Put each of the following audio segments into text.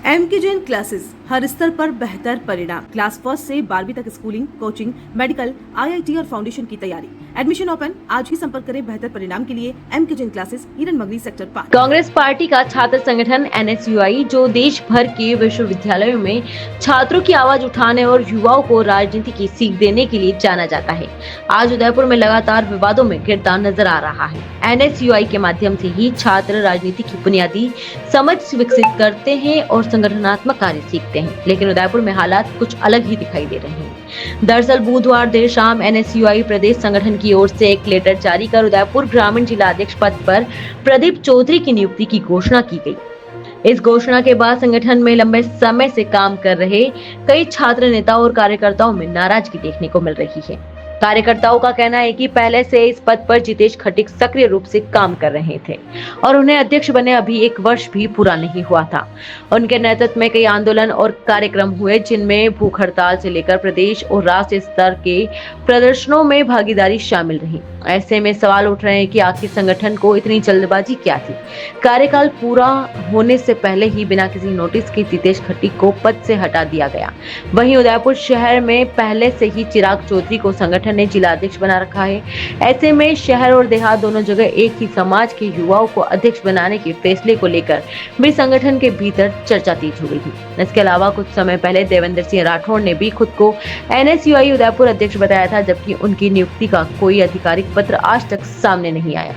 MK Jain classes, हर स्तर पर बेहतर परिणाम। क्लास फर्स्ट से 12वीं तक स्कूलिंग, कोचिंग, मेडिकल, आईआईटी और फाउंडेशन की तैयारी। Admission open. आज ही संपर्क करें बेहतर परिणाम के लिए एमके जैन क्लासेस, हिरन मंगली सेक्टर 5। कांग्रेस पार्टी का छात्र संगठन एनएसयूआई, जो देश भर के विश्वविद्यालयों में छात्रों की आवाज उठाने और युवाओं को राजनीति की सीख देने के लिए जाना जाता है, आज उदयपुर में लगातार विवादों में घिरता नजर आ रहा है। एनएसयूआई के माध्यम से ही छात्र राजनीति की बुनियादी समझ विकसित करते हैं और संगठनात्मक कार्य सीखते हैं, लेकिन उदयपुर में हालात कुछ अलग ही दिखाई दे रहे हैं। दरअसल बुधवार देर शाम एनएसयूआई प्रदेश संगठन की ओर से एक लेटर जारी कर उदयपुर ग्रामीण जिला अध्यक्ष पद पर प्रदीप चौधरी की नियुक्ति की घोषणा की गई। इस घोषणा के बाद संगठन में लंबे समय से काम कर रहे कई छात्र नेताओं और कार्यकर्ताओं में नाराजगी देखने को मिल रही है। कार्यकर्ताओं का कहना है कि पहले से इस पद पर जितेश खटीक सक्रिय रूप से काम कर रहे थे और उन्हें अध्यक्ष बने अभी 1 वर्ष भी पूरा नहीं हुआ था। उनके नेतृत्व में कई आंदोलन और कार्यक्रम हुए, जिनमें भूख हड़ताल से लेकर प्रदेश और राष्ट्रीय स्तर के प्रदर्शनों में भागीदारी शामिल रही। ऐसे में सवाल उठ रहे हैं कि आखिर संगठन को इतनी जल्दबाजी क्या थी। कार्यकाल पूरा होने से पहले ही बिना किसी नोटिस के जितेश खटीक को पद से हटा दिया गया। वहीं उदयपुर शहर में पहले से ही चिराग चौधरी को संगठन ने जिला अध्यक्ष बना रखा है। ऐसे में शहर और देहात दोनों जगह एक ही समाज के युवाओं को अध्यक्ष बनाने के फैसले को लेकर भी संगठन के भीतर चर्चा तेज हो गई थी। इसके अलावा कुछ समय पहले देवेंद्र सिंह राठौड़ ने भी खुद को एनएसयूआई उदयपुर अध्यक्ष बताया था, जबकि उनकी नियुक्ति का कोई आधिकारिक पत्र आज तक सामने नहीं आया।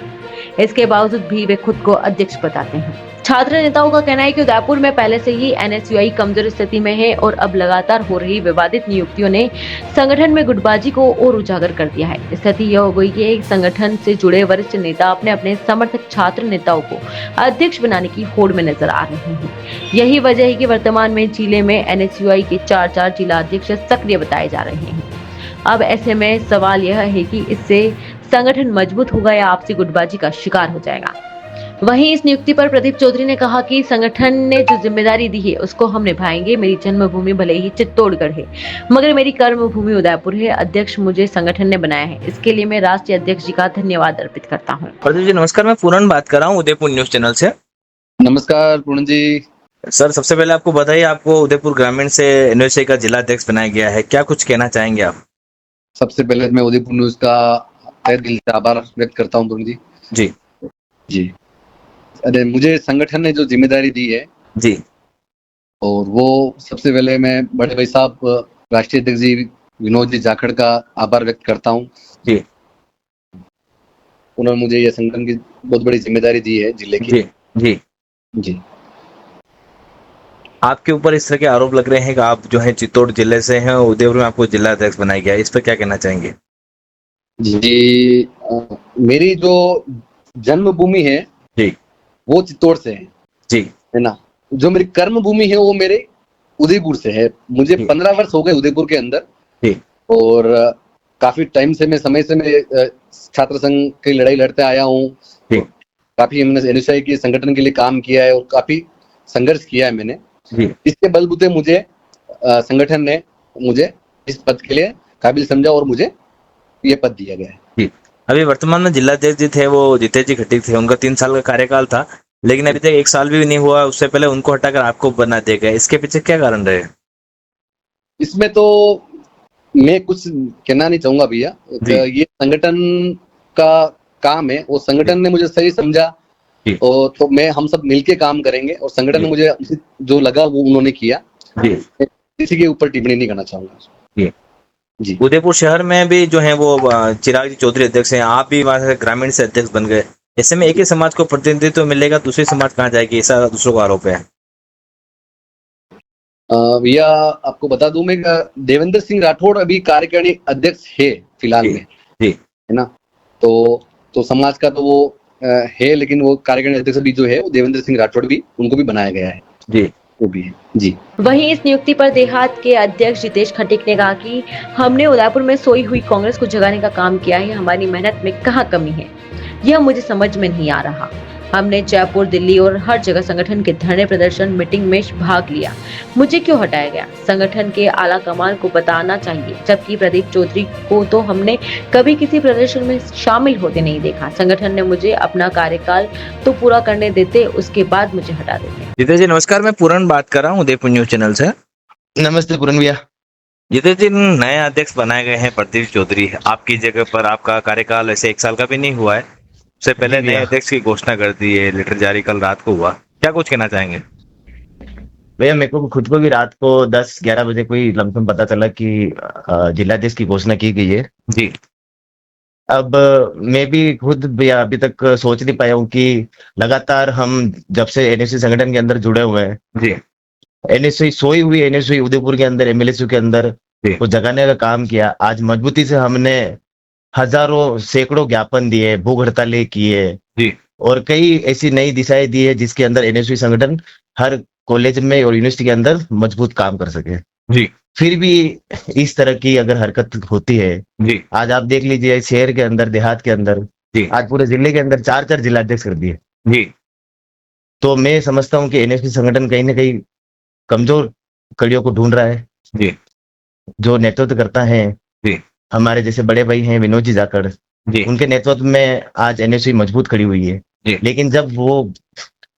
इसके बावजूद भी वे खुद को अध्यक्ष बताते हैं। छात्र नेताओं का कहना है कि उदयपुर में पहले से ही एनएसयूआई कमजोर स्थिति में है और अब लगातार हो रही विवादित नियुक्तियों ने संगठन में गुटबाजी को और उजागर कर दिया है। स्थिति यह हो गई कि संगठन से जुड़े वरिष्ठ नेता अपने अपने समर्थक छात्र नेताओं को अध्यक्ष बनाने की होड़ में नजर आ रहे हैं। यही वजह है कि वर्तमान में जिले में एनएसयूआई के 4 जिला अध्यक्ष सक्रिय बताए जा रहे हैं। अब ऐसे में सवाल यह है कि इससे संगठन मजबूत होगा या आपसी गुटबाजी का शिकार हो जाएगा। वहीं इस नियुक्ति पर प्रदीप चौधरी ने कहा कि संगठन ने जो जिम्मेदारी दी है उसको हम निभाएंगे। मेरी जन्मभूमि भले ही चित्तौड़गढ़ है, मगर मेरी कर्मभूमि उदयपुर है। अध्यक्ष मुझे संगठन ने बनाया है, इसके लिए मैं राष्ट्रीय अध्यक्ष जी का धन्यवाद अर्पित करता हूँ। प्रदीप जी नमस्कार, मैं पूरन बात कर रहा हूँ उदयपुर न्यूज चैनल से। नमस्कार पूरन जी। सर, सबसे पहले आपको बताइए, आपको उदयपुर ग्रामीण से एनएसयूआई का जिला अध्यक्ष बनाया गया है, क्या कुछ कहना चाहेंगे आप? सबसे पहले मैं उदयपुर न्यूज का तहे दिल से आभार व्यक्त करता हूँ पूरन जी। जी जी, अरे मुझे संगठन ने जो जिम्मेदारी दी है जी, और वो सबसे पहले मैं बड़े भाई साहब राष्ट्रीय अध्यक्ष जी विनोद जी जाखड़ का आभार व्यक्त करता हूँ जी। उन्होंने मुझे ये संगठन की बहुत बड़ी जिम्मेदारी दी है जिले की। जी जी जी, आपके ऊपर इस तरह के आरोप लग रहे हैं कि आप जो है चित्तौड़ जिले से हैं, उदयपुर में आपको जिला अध्यक्ष बनाया गया है, इस पर क्या कहना चाहेंगे? जी, मेरी जो जन्मभूमि है जी, वो चित्तौड़ से है जी, है ना। जो मेरी कर्म भूमि है वो मेरे उदयपुर से है। मुझे 15 वर्ष हो गए उदयपुर के अंदर जी, और काफी टाइम से समय से मैं छात्र संघ की लड़ाई लड़ते आया हूँ। काफी हमने एनएसयूआई के संगठन के लिए काम किया है और काफी संघर्ष किया है मैंने। इसके बलबूते मुझे संगठन ने मुझे इस पद के लिए काबिल समझा और मुझे ये पद दिया गया है। अभी वर्तमान में जिला अध्यक्ष जी थे वो जितेश जी खटीक थे, उनका 3 साल का कार्यकाल था, लेकिन अभी तक 1 साल भी नहीं हुआ, उससे पहले उनको हटाकर आपको बना दिया गया, इसके पीछे क्या कारण रहे? इसमें तो मैं कुछ कहना नहीं चाहूंगा भैया। ये संगठन का काम है और संगठन ने मुझे सही समझा और तो मैं हम सब मिलके काम करेंगे और संगठन ने मुझे जो लगा वो उन्होंने किया। किसी के ऊपर टिप्पणी नहीं करना चाहूंगा जी। उदयपुर शहर में भी जो है वो चिराग चौधरी अध्यक्ष हैं, आप भी वहां से ग्रामीण से अध्यक्ष बन गए। ऐसे में एक ही समाज को प्रतिनिधित्व मिलेगा, दूसरी समाज कहाँ जाएगी, ऐसा दूसरों का आरोप है। भैया आपको बता दूं, मैं देवेंद्र सिंह राठौड़ अभी कार्यकारिणी अध्यक्ष है फिलहाल में जी, है ना। तो समाज का तो वो है, लेकिन वो कार्यकारिणी अध्यक्ष भी जो है वो देवेंद्र सिंह राठौड़ भी उनको भी बनाया गया है जी, वो भी है जी। वहीं इस नियुक्ति पर देहात के अध्यक्ष जितेश खटीक ने कहा कि हमने उदयपुर में सोई हुई कांग्रेस को जगाने का काम किया है। हमारी मेहनत में कहाँ कमी है, यह मुझे समझ में नहीं आ रहा। हमने जयपुर, दिल्ली और हर जगह संगठन के धरने प्रदर्शन मीटिंग में भाग लिया। मुझे क्यों हटाया गया? संगठन के आला कमान को बताना चाहिए, जबकि प्रदीप चौधरी को तो हमने कभी किसी प्रदर्शन में शामिल होते नहीं देखा। संगठन ने मुझे अपना कार्यकाल तो पूरा करने देते, उसके बाद मुझे हटा देते। जितेश जी नमस्कार, मैं पूरन बात कर रहा हूँ उदयपुर न्यूज चैनल से। नमस्ते पूरन भैया। जितेश जी, नए अध्यक्ष बनाए गए हैं प्रदीप चौधरी, आपकी जगह पर आपका कार्यकाल ऐसे 1 साल का भी नहीं हुआ है, उससे पहले नए अध्यक्ष की घोषणा कर दी है, लेटर जारी कल रात को हुआ, क्या कुछ कहना चाहेंगे? भैया मेरे को खुद को भी रात को 10-11 बजे कोई लमसम पता चला कि जिलाधीश की घोषणा की गई है। जी अब मैं भी खुद भैया अभी तक सोच नहीं पाया हूँ कि लगातार हम जब से एनएसयू संगठन के अंदर जुड़े हुए हैं, जी एनएसयू सोई हुई एनएसयू उदयपुर के अंदर एमएलएसयू के अंदर जी। को जगाने का काम किया। आज मजबूती से हमने हजारों सैकड़ों ज्ञापन दिए, भूख हड़तालें किए जी और कई ऐसी नई दिशाएं दी है जिसके अंदर एनएसयू संगठन हर कॉलेज में और यूनिवर्सिटी के अंदर मजबूत काम कर सके। जी फिर भी इस तरह की अगर हरकत होती है, जी आज आप देख लीजिए शहर के अंदर, देहात के अंदर, जी आज पूरे जिले के अंदर 4-4 जिलाध्यक्ष कर दिए। जी तो मैं समझता हूं कि एनएसयू संगठन कहीं ना कहीं कमजोर कड़ियों को ढूंढ रहा है। जी जो नेतृत्व करता है जी हमारे जैसे बड़े भाई हैं विनोद जी जाखड़, जी उनके नेतृत्व में आज एनएसयू मजबूत खड़ी हुई है। जी। लेकिन जब वो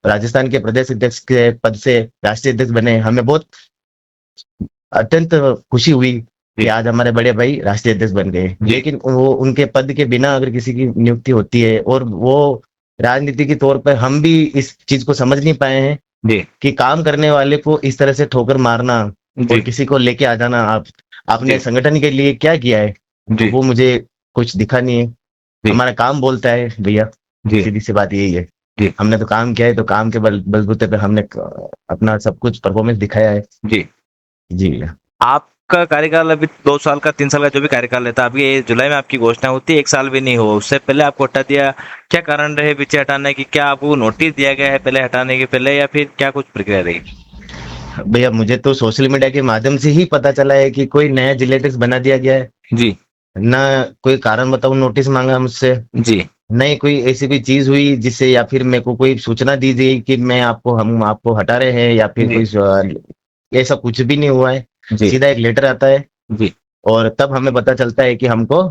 राजस्थान के प्रदेश अध्यक्ष के पद से राष्ट्रीय अध्यक्ष बने, हमें बहुत अत्यंत खुशी हुई कि आज हमारे बड़े भाई राष्ट्रीय अध्यक्ष बन गए। लेकिन वो उनके पद के बिना अगर किसी की नियुक्ति होती है, और वो राजनीति के तौर पर हम भी इस चीज को समझ नहीं पाए हैं जी कि काम करने वाले को इस तरह से ठोकर मारना और किसी को लेके आ जाना, आपने जी। संगठन के लिए क्या किया है, जी वो मुझे कुछ दिखा नहीं है। हमारा काम बोलता है भैया, जी सीधी सी बात यही है। जी। हमने तो काम किया है, तो काम के बलबूते पे हमने अपना सब कुछ परफॉर्मेंस दिखाया है। जी। जी भैया। आपका कार्यकाल अभी 2 साल का 3 साल का जो भी कार्यकाल रहता है, अभी ये जुलाई में आपकी घोषणा होती है, 1 साल भी नहीं हो, उससे पहले आपको हटा दिया, क्या कारण रहे पीछे हटाने की? क्या आपको नोटिस दिया गया है पहले हटाने के पहले, या फिर क्या कुछ प्रक्रिया रही? भैया मुझे तो सोशल मीडिया के माध्यम से ही पता चला है कि कोई नया जिलेटिक्स बना दिया गया है। जी ना कोई कारण बताओ नोटिस मांगा मुझसे, जी नहीं कोई ऐसी कोई चीज हुई जिससे, या फिर मेरे को कोई सूचना दी गई कि हम आपको हटा रहे हैं, या फिर जी। कोई ऐसा कुछ भी नहीं हुआ है। जी सीधा एक लेटर आता है जी और तब हमें पता चलता है कि हमको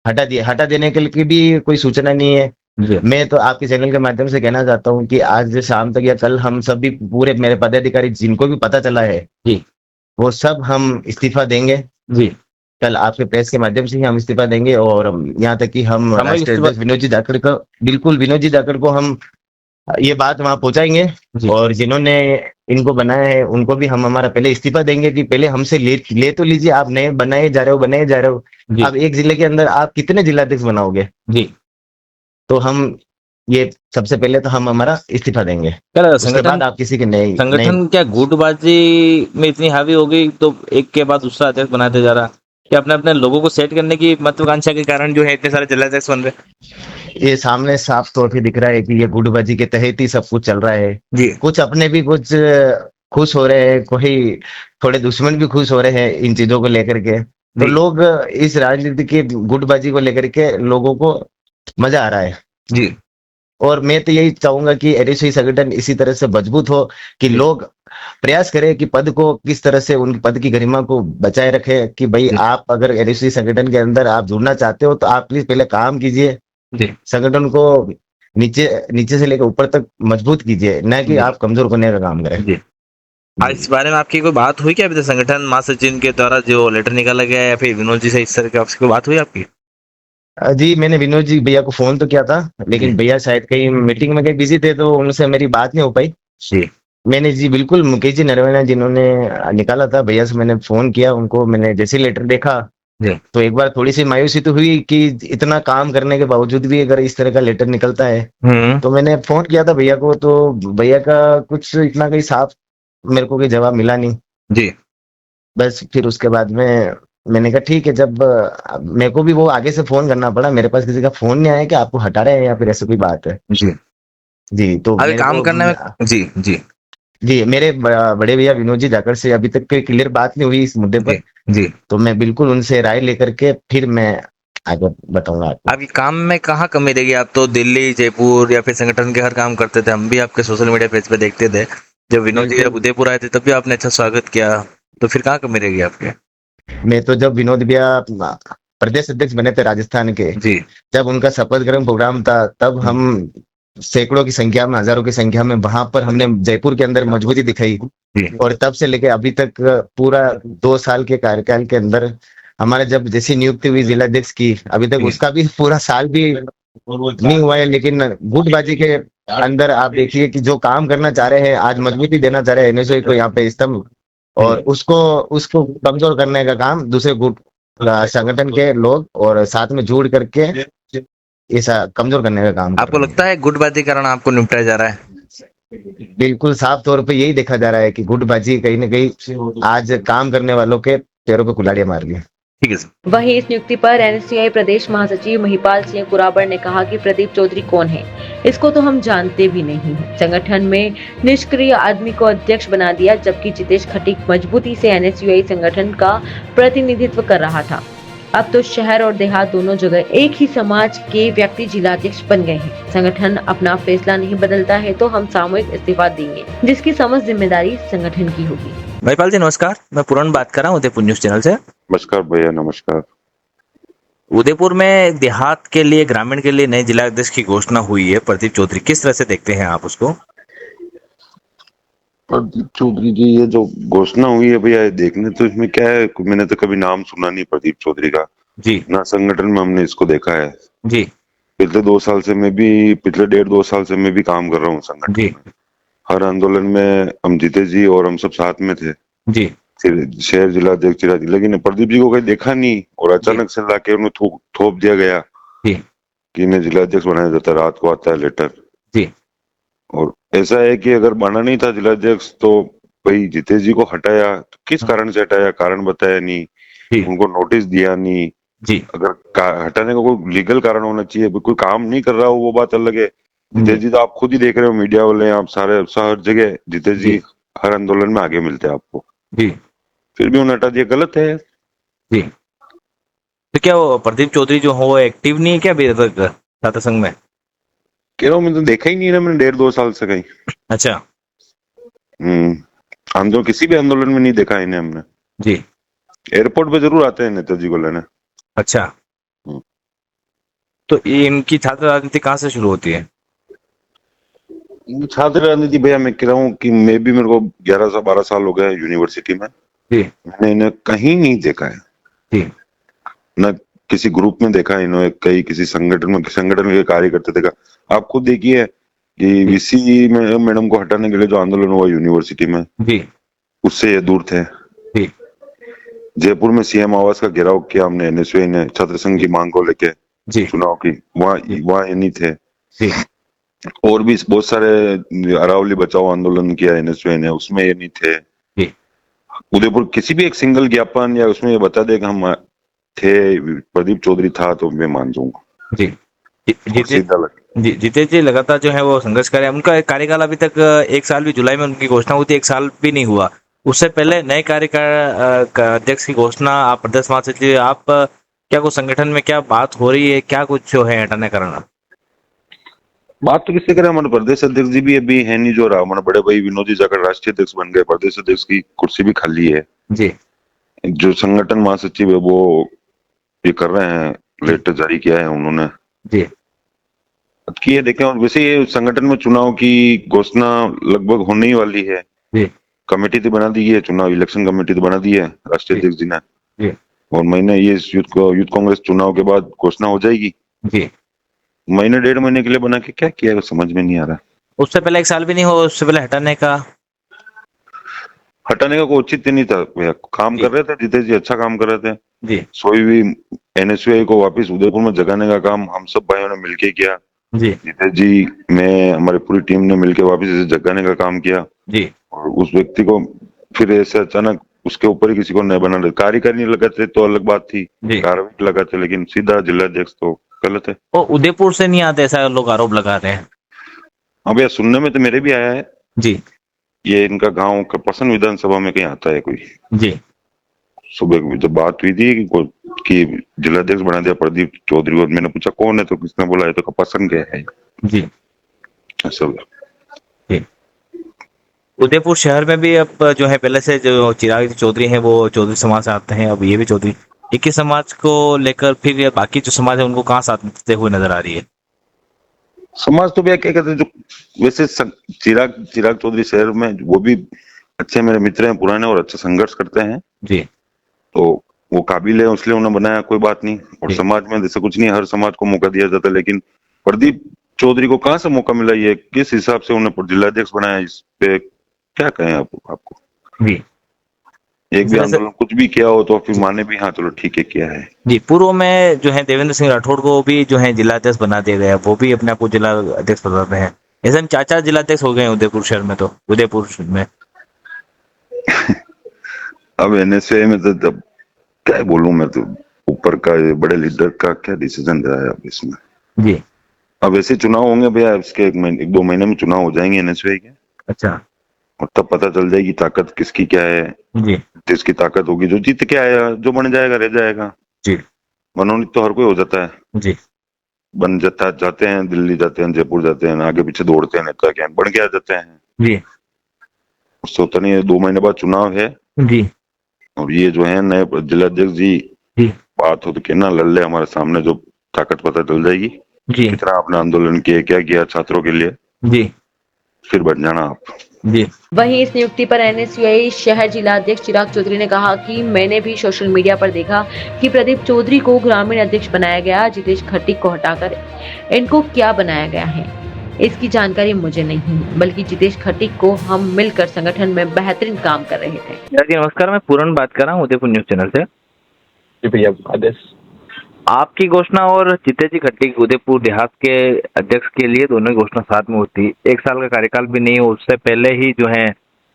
हटा देने के लिए भी कोई सूचना नहीं है। जी मैं तो आपके चैनल के माध्यम से कहना चाहता हूँ कि आज शाम तक या कल हम सभी पूरे मेरे पदाधिकारी जिनको भी पता चला है जी वो सब हम इस्तीफा देंगे। जी कल आपके प्रेस के माध्यम से ही हम इस्तीफा देंगे, और यहाँ तक कि हम सामूहिक राष्ट्रीय इस्तीफा- अध्यक्ष विनोद जी जाखड़ को, बिल्कुल विनोद जी जाखड़ को हम ये बात वहां पहुंचाएंगे। जी। और जिन्होंने इनको बनाया है उनको भी हम हमारा पहले इस्तीफा देंगे कि पहले हमसे ले तो लीजिए, आप नए बनाए जा रहे हो। जी अब एक जिले के अंदर आप कितने जिलाध्यक्ष बनाओगे? जी तो हम ये सबसे पहले तो हम हमारा इस्तीफा देंगे, क्या उसके बाद संगठन आप किसी के नए संगठन क्या गुटबाजी में इतनी हावी हो गई, तो एक के बाद दूसरा अध्यक्ष बनाते जा रहा, क्या अपने अपने लोगों को सेट करने की महत्वाकांक्षा के कारण जो है इतने सारे जिलाध्यक्ष बन रहे? ये सामने साफ तौर पे दिख रहा है कि ये गुटबाजी के तहत ही सब कुछ चल रहा है। जी कुछ अपने भी कुछ खुश हो रहे हैं, कोई थोड़े दुश्मन भी खुश हो रहे हैं इन चीजों को लेकर के। तो जी। लोग इस राजनीति की गुटबाजी को लेकर के लोगों को मजा आ रहा है। जी और मैं तो यही चाहूंगा कि एनएसयू संगठन इसी तरह से मजबूत हो कि लोग प्रयास करें कि पद को किस तरह से, उन पद की गरिमा को बचाए रखे। कि भाई जी। आप अगर एनएसयू संगठन के अंदर आप जुड़ना चाहते हो तो आप प्लीज पहले काम कीजिए, जी संगठन को नीचे नीचे से लेकर ऊपर तक मजबूत कीजिए, न कि जी। आप कमजोर करने का काम करें। जी। आज इस बारे में आपकी कोई बात हुई क्या अभी तक संगठन महासचिव के द्वारा जो लेटर निकाला गया है, या फिर विनोद जी से इस तरह की आपसे कोई बात हुई आपकी? जी मैंने विनोद जी भैया को फोन तो किया था, लेकिन जी। भैया शायद कहीं मीटिंग में कहीं बिजी थे, तो उनसे मेरी बात नहीं हो पाई। जी मैंने जी बिल्कुल मुकेश जी नरवणे जिन्होंने निकाला था भैया से मैंने फोन किया उनको। मैंने जैसे लेटर देखा जी तो एक बार थोड़ी सी मायूसी तो हुई कि इतना काम करने के बावजूद भी अगर इस तरह का लेटर निकलता है। तो मैंने फोन किया था भैया को, तो भैया का कुछ इतना कोई साफ मेरे को कोई जवाब मिला नहीं। जी बस फिर उसके बाद में मैंने कहा ठीक है, जब मेरे को भी वो आगे से फोन करना पड़ा, मेरे पास किसी का फोन नहीं आया कि आपको हटा रहे हैं या फिर ऐसी कोई बात है। जी जी तो अभी मेरे काम को- करने में जी जी जी मेरे बड़े भैया विनोद जी जाखड़ से अभी तक कोई क्लियर बात नहीं हुई इस मुद्दे पर। जी जी तो मैं बिल्कुल उनसे राय लेकर के फिर मैं आगे बताऊंगा आपको। आपकी काम में कहाँ कमी रहेगी? आप तो दिल्ली, जयपुर या फिर संगठन के हर काम करते थे, हम भी आपके सोशल मीडिया पेज पे देखते थे। जब विनोद जी जब उदयपुर आए थे तब भी आपने अच्छा स्वागत किया, तो फिर कहाँ कमी रहेगी आपके? मैं तो जब विनोद भैया प्रदेश अध्यक्ष बने थे राजस्थान के, जी जब उनका शपथ ग्रहण प्रोग्राम था, तब हम सैकड़ों की संख्या में, हजारों की संख्या में वहां पर हमने जयपुर के अंदर मजबूती दिखाई। जी और तब से लेके अभी तक पूरा 2 साल के कार्यकाल के अंदर हमारे जब जैसी नियुक्ति हुई जिलाध्यक्ष की, अभी तक जी। उसका भी पूरा साल भी नहीं हुआ है। लेकिन गुटबाजी के अंदर आप देखिए कि जो काम करना चाह रहे हैं, आज मजबूती देना चाह रहे हैं एनएसयूआई को यहाँ पे स्तंभ, और उसको उसको कमजोर करने का काम दूसरे गुट संगठन के लोग और साथ में जुड़ करके ऐसा कमजोर करने का काम कर आपको रहे हैं। लगता है गुटबाजी कारण आपको निपटाया जा रहा है? बिल्कुल साफ तौर पे यही देखा जा रहा है कि गुटबाजी कहीं ना कहीं आज काम करने वालों के पैरों पे कुल्हाड़ियां मार रही है। ठीक है सर। वहीं इस नियुक्ति पर एनएसयूआई प्रदेश महासचिव महिपाल सिंह कुराबर ने कहा कि प्रदीप चौधरी कौन है, इसको तो हम जानते भी नहीं हैं। संगठन में निष्क्रिय आदमी को अध्यक्ष बना दिया, जबकि जितेश खटीक मजबूती से एनएसयूआई संगठन का प्रतिनिधित्व कर रहा था। अब तो शहर और देहात दोनों जगह एक ही समाज के व्यक्ति जिलाध्यक्ष बन गए हैं। संगठन अपना फैसला नहीं बदलता है तो हम सामूहिक इस्तीफा देंगे, जिसकी समस्त जिम्मेदारी संगठन की होगी। महिपाल जी नमस्कार, मैं पूरण बात कर रहा हूँ उदयपुर न्यूज चैनल से। नमस्कार भैया, नमस्कार। उदयपुर में देहात के लिए, ग्रामीण के लिए नए जिला अध्यक्ष की घोषणा हुई है प्रदीप चौधरी, किस तरह से देखते हैं आप उसको? प्रदीप चौधरी जी, ये जो घोषणा हुई है भैया, देखने तो इसमें क्या है, मैंने तो कभी नाम सुना नहीं प्रदीप चौधरी का, जी ना संगठन में हमने इसको देखा है। जी पिछले 2 साल से मैं भी, पिछले 1.5-2 साल से मैं भी काम कर रहा हूँ संगठन जी में। हर आंदोलन में हम जीते जी और हम सब साथ में थे, जी शहर जिला अध्यक्ष जिला, लेकिन प्रदीप जी को कहीं देखा नहीं और अचानक से लाके उन्हें थोप दिया गया जी कि इन्हें जिला अध्यक्ष बनाया जाता है। रात को आता है लेटर। जी और ऐसा है कि अगर बना नहीं था जिलाध्यक्ष तो भाई जितेश जी को हटाया, तो किस कारण से हटाया, कारण बताया नहीं, जी उनको नोटिस दिया नहीं। जी अगर हटाने का कोई लीगल कारण होना चाहिए, कोई काम नहीं कर रहा हो वो बात अलग है। जितेश जी तो आप खुद ही देख रहे हो, मीडिया वाले, आप सारे हर जगह जितेश जी हर आंदोलन में आगे मिलते हैं आपको, जी फिर भी उन्हें हटा दिया, गलत है। जी। तो क्या वो प्रदीप चौधरी जो हो वो एक्टिव नहीं है क्या अभी तक छात्र संघ में? कह रहा हूँ, मैं तो देखा ही नहीं ना, मैंने 1.5-2 साल से कहीं। अच्छा आंदोलन, किसी भी आंदोलन में नहीं देखा इन्हें हमने। जी। एयरपोर्ट पे जरूर आते हैं नेताजी को लेने। अच्छा, तो ये इनकी छात्र राजनीति कहाँ से शुरू होती है? छात्र राजनीति भैया, मैं कह रहा हूँ कि मैं भी, मेरे को 11 से 12 साल हो गए यूनिवर्सिटी में, जी मैंने इन्हें कहीं नहीं देखा है। जी न किसी ग्रुप में देखा है इन्होंने, कहीं किसी संगठन के कार्य करते देखा। आप खुद देखिए कि वीसी मैडम को हटाने के लिए जो आंदोलन हुआ यूनिवर्सिटी में, जी उससे ये दूर थे। जी जयपुर में सीएम आवास का घेराव किया हमने, एनएसयूआई ने, छात्र संघ की मांग को लेके जी चुनाव की, वहाँ ये नहीं थे। जी और भी बहुत सारे अरावली बचाओ आंदोलन किया एनएसयूआई ने, उसमें ये नहीं थे। जी उदयपुर किसी भी एक सिंगल ज्ञापन या उसमें ये बता दे कि हम थे, प्रदीप चौधरी था, तो मैं मान जाऊंगा। जी सीधा लग। जितेश जी लगातार जो है वो संघर्ष कर रहे हैं। उनका कार्यकाल अभी तक 1 साल भी, जुलाई में उनकी घोषणा हुई थी, 1 साल भी नहीं हुआ। उससे पहले नए कार्यकाल का अध्यक्ष की घोषणा, आप प्रदेश महासचिव, आप क्या कुछ संगठन में क्या बात हो रही है, क्या कुछ जो है हटाने का कारण? बात तो किससे करें, हमारे प्रदेश अध्यक्ष जी भी अभी है नहीं, जो रहा हमारे बड़े भाई विनोद जी जाकर राष्ट्रीय अध्यक्ष बन गए, प्रदेश अध्यक्ष की कुर्सी भी खाली है। जी जो संगठन महासचिव है वो ये कर रहे हैं, लेटर जारी किया है उन्होंने जी की है, देखें। और वैसे ये संगठन में चुनाव की घोषणा लगभग होने ही वाली है। जी कमेटी तो बना दी है, चुनाव इलेक्शन कमेटी तो बना दी है राष्ट्रीय अध्यक्ष जी ने, जी और महीने ये यूथ कांग्रेस चुनाव के बाद घोषणा हो जाएगी। जी। महीने 1.5 महीने के लिए बना के क्या किया है समझ में नहीं आ रहा। उससे पहले 1 साल भी नहीं हुआ, उससे पहले हटाने का कोई औचित्य नहीं था भैया, काम कर रहे थे जितेश जी, अच्छा काम कर रहे थे जी सोई भी। एनएसयूआई को वापस उदयपुर में जगाने का काम हम सब भाइयों ने मिलके किया। जी जितेश जी, मैं, हमारी पूरी टीम ने मिलके वापस इसे जगाने का काम किया। जी और उस व्यक्ति को फिर ऐसे अचानक उसके ऊपर ही किसी को नहीं बना, कार्यकारी नहीं लगाते तो अलग बात थी, जी। कार्रवाई लगाते, लेकिन सीधा जिलाध्यक्ष तो गलत है। वो उदयपुर से नहीं आते, ऐसा लोग आरोप लगा रहे हैं। हाँ भैया, सुनने में तो मेरे भी आया है, जी ये इनका गांव का पसन विधानसभा में कहीं आता है कोई। जी सुबह जब बात हुई थी कि कोई कि जिलाध्यक्ष बना दिया प्रदीप चौधरी को। मैंने पूछा कौन है, तो किसने बोला है, तो कपासन के है। जी ऐसा हुआ। जी। उदयपुर शहर में भी अब जो है पहले से जो चिराग चौधरी हैं वो चौधरी समाज से आते हैं, अब ये भी चौधरी, एक ही समाज को लेकर फिर ये बाकी जो समाज है उनको कहाँ साथ देते हुए नजर आ रही है? समाज तो भैया क्या कहते हैं, जो वैसे चिराग चौधरी शहर में वो भी अच्छे मेरे मित्र हैं पुराने, और अच्छा संघर्ष करते हैं। जी तो वो काबिल है, इसलिए उन्होंने बनाया, कोई बात नहीं। और जी। समाज में जैसे कुछ नहीं, हर समाज को मौका दिया जाता है, लेकिन प्रदीप चौधरी को कहाँ से मौका मिला, ये किस हिसाब से उन्हें जिलाध्यक्ष बनाया, इस पे क्या कहें आपको। जी। एक भी आंदोलन कुछ भी किया हो तो फिर माने भी हाँ चलो ठीक है किया है। जी, पूर्व में जो है देवेंद्र सिंह राठौड़ को भी जो है जिलाध्यक्ष बना दिया गया, वो भी अपने आप को जिला अध्यक्ष बताते हैं। ऐसे में 4 जिलाध्यक्ष हो गए हैं उदयपुर शहर में, तो उदयपुर में अब एनएसए में तो तब क्या बोलूं मैं, तो ऊपर का ये बड़े लीडर का क्या डिसीजन रहा है अब इसमें। जी। अब ऐसे चुनाव होंगे भैया, इसके 1-2 महीने में चुनाव हो जाएंगे एनएसए के, अच्छा। और तब पता चल जाएगी ताकत किसकी क्या है। जी जिसकी ताकत होगी, जो जीत के आया, जो बन जाएगा रह जाएगा। जी मनोनीत तो हर कोई हो जाता है, जी बन जाता, जाते हैं दिल्ली जाते हैं, जयपुर जाते हैं, आगे पीछे दौड़ते हैं, नेता क्या बन के आ जाते हैं। जी उससे होता नहीं है। 2 महीने बाद चुनाव है, जी और ये जो है नए जिलाध्यक्ष जी, जी बात हो तो कहना लल्ले हमारे सामने, जो ताकत पता चल जाएगी, जी कितना आपने आंदोलन किए, क्या किया छात्रों के लिए, जी फिर बन जाना आप। जी। वहीं इस नियुक्ति पर एनएसयूआई शहर जिलाध्यक्ष चिराग चौधरी ने कहा कि मैंने भी सोशल मीडिया पर देखा कि प्रदीप चौधरी को ग्रामीण अध्यक्ष बनाया गया, जितेश खट्टिक को हटाकर इनको क्या बनाया गया है इसकी जानकारी मुझे नहीं, बल्कि जितेश खट्टिक को हम मिलकर संगठन में बेहतरीन काम कर रहे थे। जी नमस्कार, मैं पूरन बात कर रहा हूँ उदयपुर न्यूज चैनल से। जी भैया आदेश। आपकी घोषणा और जितेश जी खट्टिक उदयपुर देहात के अध्यक्ष के लिए दोनों की घोषणा साथ में होती, 1 साल का कार्यकाल भी नहीं हो उससे पहले ही जो है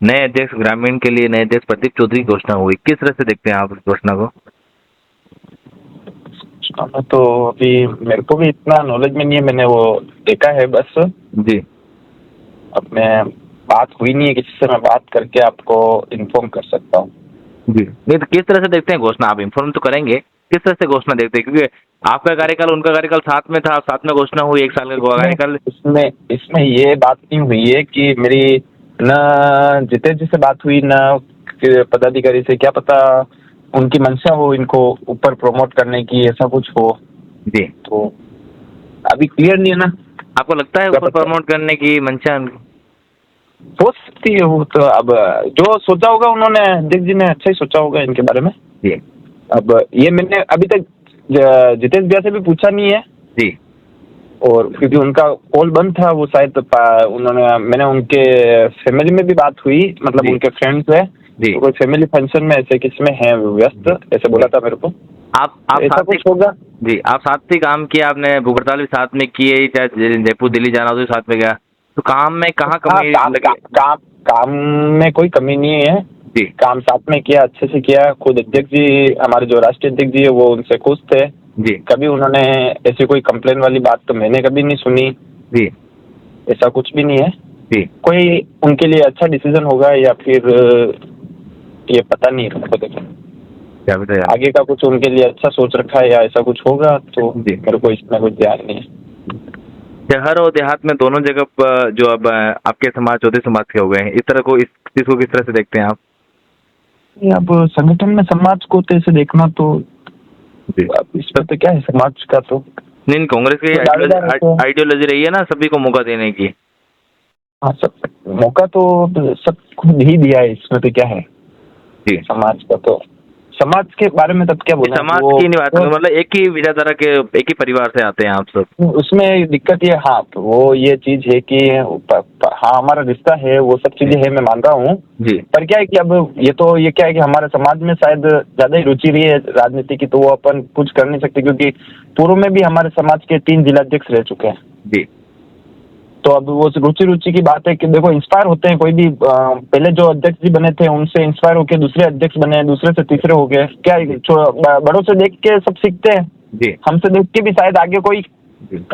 नए अध्यक्ष ग्रामीण के लिए नए अध्यक्ष प्रदीप चौधरी की घोषणा हुई। किस तरह से देखते हैं आप इस घोषणा को? मैं तो अभी मेरे को भी इतना नॉलेज में नहीं है, मैंने वो देखा है बस। जी। अब मैं बात हुई नहीं है किसी से, मैं बात करके आपको इन्फॉर्म कर सकता हूँ। जी नहीं तो किस तरह से देखते हैं घोषणा? आप इन्फॉर्म तो करेंगे, किस तरह से घोषणा देखते हैं? क्योंकि आपका कार्यकाल उनका कार्यकाल साथ में था, साथ में घोषणा हुई 1 साल का कार्यकाल। इसमें ये बात नहीं हुई है कि मेरी न जितेश जी से बात हुई, न पदाधिकारी से, क्या पता उनकी मंशा हो इनको ऊपर प्रमोट करने की, ऐसा कुछ हो। जी। तो अभी क्लियर नहीं है ना। आपको लगता है ऊपर प्रमोट करने की मंशा? हो सकती है वो, तो अब जो सोचा होगा उन्होंने, अध्यक्ष जी ने अच्छा ही सोचा होगा इनके बारे में। जी। अब ये मैंने अभी तक जितेश भैया से भी पूछा नहीं है। जी। और क्योंकि उनका कॉल बंद था, वो शायद मैंने उनके फैमिली में भी बात हुई, मतलब उनके फ्रेंड्स है, तो कोई फैमिली फंक्शन में ऐसे किसी में है व्यस्त, ऐसे बोला था मेरे को। आप ऐसा कुछ होगा। जी, आप साथ ही काम किया, आपने भूख हड़ताल भी साथ में किए, चाहे जयपुर दिल्ली जाना हो तो साथ में गया, तो काम में कहाँ कमी? काम में कोई कमी नहीं है जी। काम साथ में किया, अच्छे से किया। खुद अध्यक्ष जी, हमारे जो राष्ट्रीय अध्यक्ष जी है, वो उनसे खुश थे जी। कभी उन्होंने ऐसी कोई कंप्लेन वाली बात तो मैंने कभी नहीं सुनी जी। ऐसा कुछ भी नहीं है जी। कोई उनके लिए अच्छा डिसीजन होगा या फिर ये पता नहीं है मेरे को। क्या बताया आगे का कुछ उनके लिए अच्छा सोच रखा है या ऐसा कुछ होगा, तो मेरे को इसमें कुछ ध्यान नहीं है। शहर और देहात में दोनों जगह जो अब आपके समाज चौधरी समाज के हो गए हैं, इस तरह को, इस चीज को किस तरह से देखते हैं आप? अब संगठन में समाज को तो ऐसे देखना, तो इसमें तो क्या है समाज का, तो नहीं, कांग्रेस की आइडियोलॉजी रही है ना सभी को मौका देने की। हाँ, सब मौका तो सब खुद ही दिया है, इसमें तो क्या है जी। समाज का तो, समाज के बारे में तब क्या बोला, समाज की नहीं बात, मतलब एक ही विचारधारा के, एक ही परिवार से आते हैं आप सब, उसमें दिक्कत ये, हाँ तो वो ये चीज है कि हाँ हमारा रिश्ता है, वो सब चीजें है, मैं मान रहा हूँ जी। पर क्या है कि अब ये क्या है कि हमारे समाज में शायद ज्यादा ही रुचि रही है राजनीति की, तो वो अपन कुछ कर नहीं सकते, क्योंकि पूर्व में भी हमारे समाज के 3 जिलाध्यक्ष रह चुके हैं जी। तो अब वो रुचि की बात है कि देखो, इंस्पायर होते हैं कोई भी, पहले जो अध्यक्ष जी बने थे उनसे इंस्पायर होके दूसरे अध्यक्ष बने, दूसरे से तीसरे हो गए, क्या बड़ों से देख के सब सीखते हैं जी। हमसे देख के भी शायद आगे कोई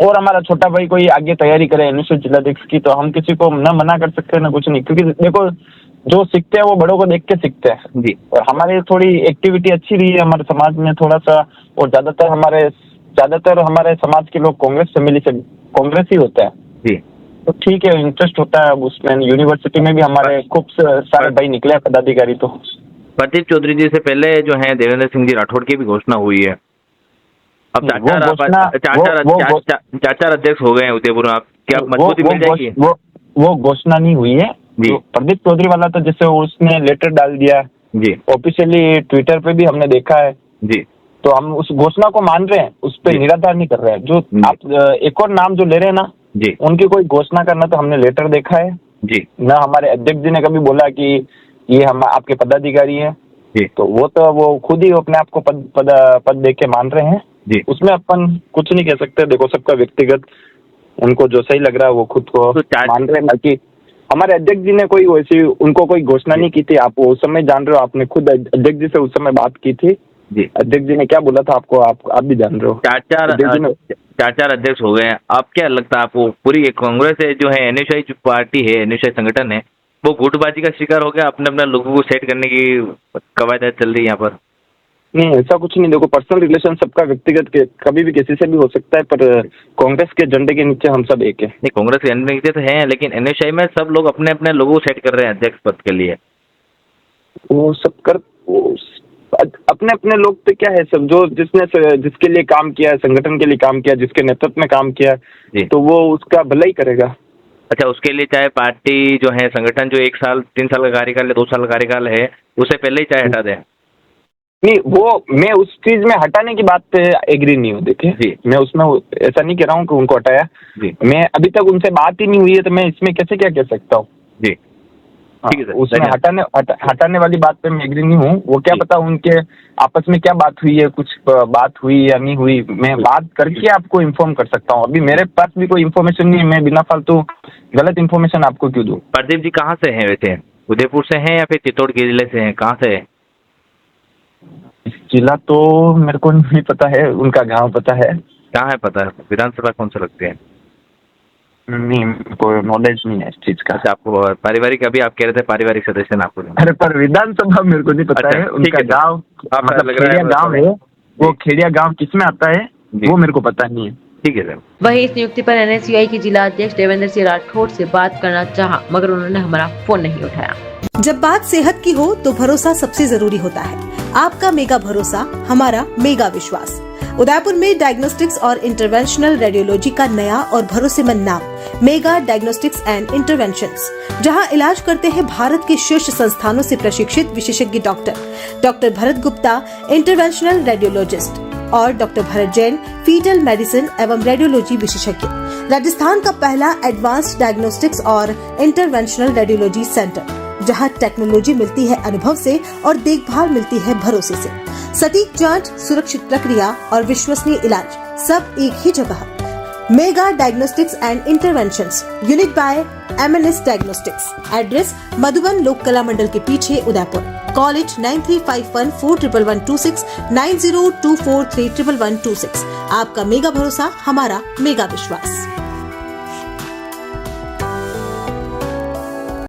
और हमारा छोटा भाई कोई आगे तैयारी करे अनुसूचित जिलाध्यक्ष की, तो हम किसी को न मना कर सकते ना कुछ नहीं, क्योंकि देखो जो सीखते हैं वो बड़ों को देख के सीखते हैं जी और हमारी थोड़ी एक्टिविटी अच्छी रही है हमारे समाज में थोड़ा सा। और ज्यादातर हमारे समाज के लोग कांग्रेस फैमिली से कांग्रेस ही होते हैं, जी। तो ठीक है, इंटरेस्ट होता है अब उसमें। यूनिवर्सिटी में भी हमारे खूब सारे भाई निकले हैं पदाधिकारी। तो प्रदीप चौधरी जी से पहले जो है देवेंद्र सिंह जी राठौड़ की भी घोषणा हुई है। अब चाचार अध्यक्ष हो गए हैं उदयपुर में, आप क्या मजबूती मिल जाएगी? वो घोषणा नहीं हुई है जी। तो प्रदीप चौधरी वाला तो जैसे उसने लेटर डाल दिया जी, ऑफिशियली ट्विटर पे भी हमने देखा है जी, तो हम उस घोषणा को मान रहे हैं, उस पर जी। निराधार नहीं कर रहे हैं। जो आप एक और नाम जो ले रहे हैं ना जी, उनकी कोई घोषणा करना, तो हमने लेटर देखा है जी, ना, हमारे अध्यक्ष जी ने कभी बोला कि ये हम आपके पदाधिकारी हैं जी, तो वो खुद ही अपने आप को पद दे के मान रहे हैं जी। उसमें अपन कुछ नहीं कह सकते। देखो सबका व्यक्तिगत, उनको जो सही लग रहा है वो खुद को तो मान रहे हैं। बाकी हमारे अध्यक्ष जी ने कोई वैसी उनको कोई घोषणा नहीं की थी। आप उस समय जान रहे हो, आपने खुद अध्यक्ष जी से उस समय बात की थी जी। अध्यक्ष जी ने क्या बोला था आपको, आप भी जान रहे हो। चाचार अध्यक्ष हो गए हैं। आप क्या लगता है आपको पूरी कांग्रेस है जो है एनएसआई जो पार्टी है, एनएसआई संगठन है, वो गुटबाजी का शिकार हो गया? अपने अपने लोगों को सेट करने की कवायद चल रही है यहाँ पर? नहीं, ऐसा कुछ नहीं। देखो पर्सनल रिलेशन सबका व्यक्तिगत कभी भी किसी से भी हो सकता है, पर कांग्रेस के झंडे के नीचे हम सब एक है। नहीं, कांग्रेस के झंडे के नीचे तो है, लेकिन एनएसआई में सब लोग अपने अपने लोगों को सेट कर रहे हैं अध्यक्ष पद के लिए। वो सब अपने अपने लोग तो क्या है, सब जो जिसके लिए काम किया है, संगठन के लिए काम किया, जिसके नेतृत्व में काम किया जी। तो वो उसका भला ही करेगा। अच्छा, उसके लिए चाहे पार्टी जो है संगठन जो 1 साल 3 साल का कार्यकाल है, 2 साल का कार्यकाल है, उसे पहले ही चाहे हटा दें? नहीं, वो मैं उस चीज में हटाने की बात पे एग्री नहीं हूँ। देखिए जी। मैं उसमें ऐसा नहीं कह रहा हूँ कि उनको हटाया जी। मैं अभी तक उनसे बात ही नहीं हुई है तो मैं इसमें कैसे क्या कह सकता हूँ। जी, ठीक है सर। उसमें हटाने वाली बात पे मैं एग्री नहीं हूँ। वो क्या जी। पता उनके आपस में क्या बात हुई है, कुछ बात हुई या नहीं हुई, मैं बात करके आपको इन्फॉर्म कर सकता हूँ। अभी मेरे पास भी कोई इन्फॉर्मेशन नहीं है, मैं बिना फालतू गलत इन्फॉर्मेशन आपको क्यों दूँ। प्रदीप जी कहाँ से हैं वैसे? उदयपुर से हैं या फिर चित्तौड़ जिले से हैं? कहाँ से है? जिला तो मेरे को नहीं पता है, उनका गांव पता है। कहाँ है पता है? विधानसभा कौन सा लगते हैं? नहीं, कोई नॉलेज नहीं है इस चीज का। अच्छा, आपको पारिवारिक, अभी आप कह रहे थे पारिवारिक सदस्य ना आपको? अरे पर विधानसभा मेरे को नहीं पता अच्छा, है। ठीक उनका है। गांव मतलब खेड़िया गांव है, वो खेड़िया गांव किसमें आता है वो मेरे को पता नहीं है। ठीक है सर। वहीं इस नियुक्ति पर एनएसयूआई के जिला अध्यक्ष देवेंद्र सिंह राठौड़ से बात करना चाहा, मगर उन्होंने हमारा फोन नहीं उठाया। जब बात सेहत की हो तो भरोसा सबसे जरूरी होता है। आपका मेगा भरोसा, हमारा मेगा विश्वास। उदयपुर में डायग्नोस्टिक्स और इंटरवेंशनल रेडियोलॉजी का नया और भरोसेमंद नाम मेगा डायग्नोस्टिक्स एंड इंटरवेंशंस, जहां इलाज करते हैं भारत के शीर्ष संस्थानों से प्रशिक्षित विशेषज्ञ doctor Bharat Gupta interventional radiologist और doctor Bharat Jain foetal medicine एवं रेडियोलॉजी विशेषज्ञ। राजस्थान का पहला एडवांस्ड डायग्नोस्टिक्स और इंटरवेंशनल रेडियोलॉजी सेंटर, जहां टेक्नोलॉजी मिलती है अनुभव से और देखभाल मिलती है भरोसे से। सटीक जांच, सुरक्षित प्रक्रिया और विश्वसनीय इलाज, सब एक ही जगह। Mega diagnostics and interventions, unit by MNS diagnostics. Address Madhuban Lok Kala मंडल के पीछे, उदयपुर। Call it 9351411126 9024311126। आपका मेगा भरोसा, हमारा मेगा विश्वास।